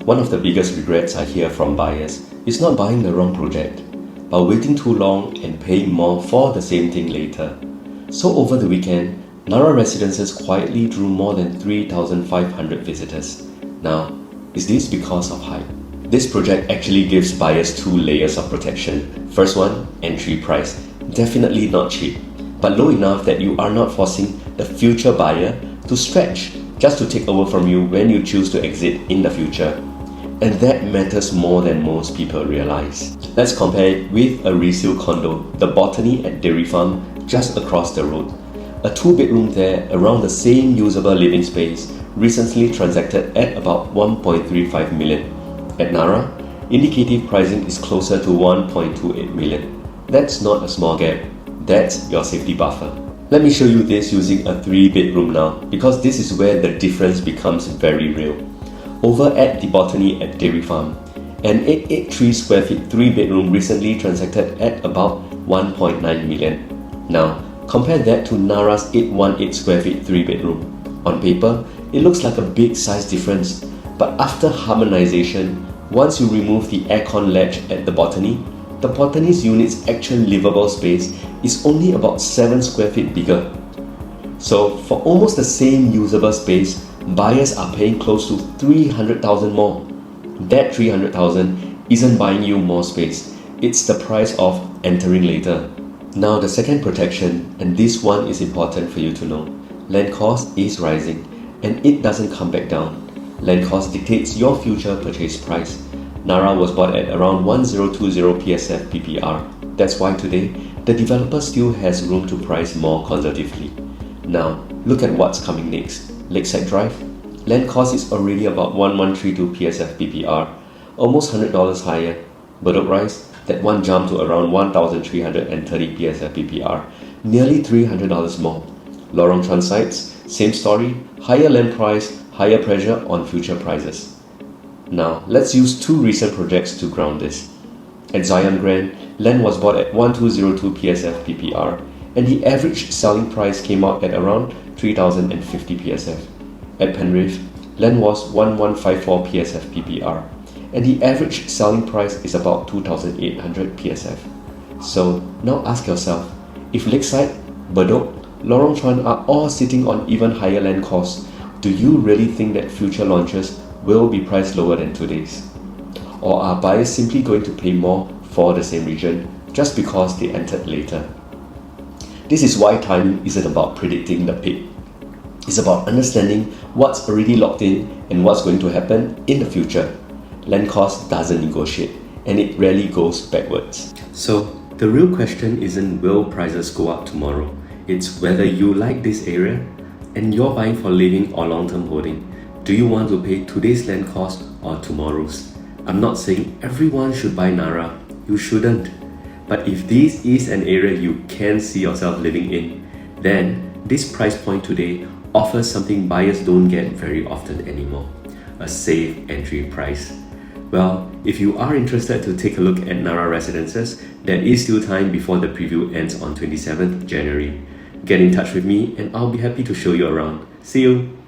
One of the biggest regrets I hear from buyers is not buying the wrong project, but waiting too long and paying more for the same thing later. So over the weekend, Narra Residences quietly drew more than 3,500 visitors. Now, is this because of hype? This project actually gives buyers two layers of protection. First one, entry price. Definitely not cheap, but low enough that you are not forcing the future buyer to stretch just to take over from you when you choose to exit in the future. And that matters more than most people realize. Let's compare it with a resale condo, the Botany at Dairy Farm, just across the road. A 2-bedroom there around the same usable living space recently transacted at about 1.35 million. At Narra, indicative pricing is closer to 1.28 million. That's not a small gap. That's your safety buffer. Let me show you this using a 3-bedroom now, because this is where the difference becomes very real. Over at the Botany at Dairy Farm, an 883 square feet 3-bedroom recently transacted at about 1.9 million. Now, compare that to Narra's 818 square feet 3-bedroom. On paper, it looks like a big size difference, but after harmonization, once you remove the aircon ledge at the Botany's unit's actual livable space is only about 7 square feet bigger. So for almost the same usable space, buyers are paying close to 300,000 more. That 300,000 isn't buying you more space, it's the price of entering later. Now the second protection, and this one is important for you to know. Land cost is rising, and it doesn't come back down. Land cost dictates your future purchase price. Narra was bought at around 1020 PSF PPR. That's why today, the developer still has room to price more conservatively. Now, look at what's coming next. Lakeside Drive. Land cost is already about 1132 PSF PPR, almost $100 higher. Bedok Rise, that one jumped to around 1330 PSF PPR, nearly $300 more. Lorong Chuan sites, same story, higher land price, higher pressure on future prices. Now, let's use two recent projects to ground this. At Zion Grand, land was bought at 1202 PSF PPR, and the average selling price came out at around 3050 PSF. At Penrith, land was 1154 PSF PPR, and the average selling price is about 2800 PSF. So now ask yourself, if Lakeside, Bedok, Lorong Chuan are all sitting on even higher land costs, do you really think that future launches will be priced lower than today's? Or are buyers simply going to pay more for the same region just because they entered later? This is why timing isn't about predicting the peak. It's about understanding what's already locked in and what's going to happen in the future. Land cost doesn't negotiate, and it rarely goes backwards. So the real question isn't will prices go up tomorrow, it's whether you like this area and you're buying for living or long-term holding. Do you want to pay today's land cost or tomorrow's? I'm not saying everyone should buy Narra. You shouldn't. But if this is an area you can see yourself living in, then this price point today offers something buyers don't get very often anymore: a safe entry price. Well, if you are interested to take a look at Narra Residences, there is still time before the preview ends on 27th January. Get in touch with me and I'll be happy to show you around. See you!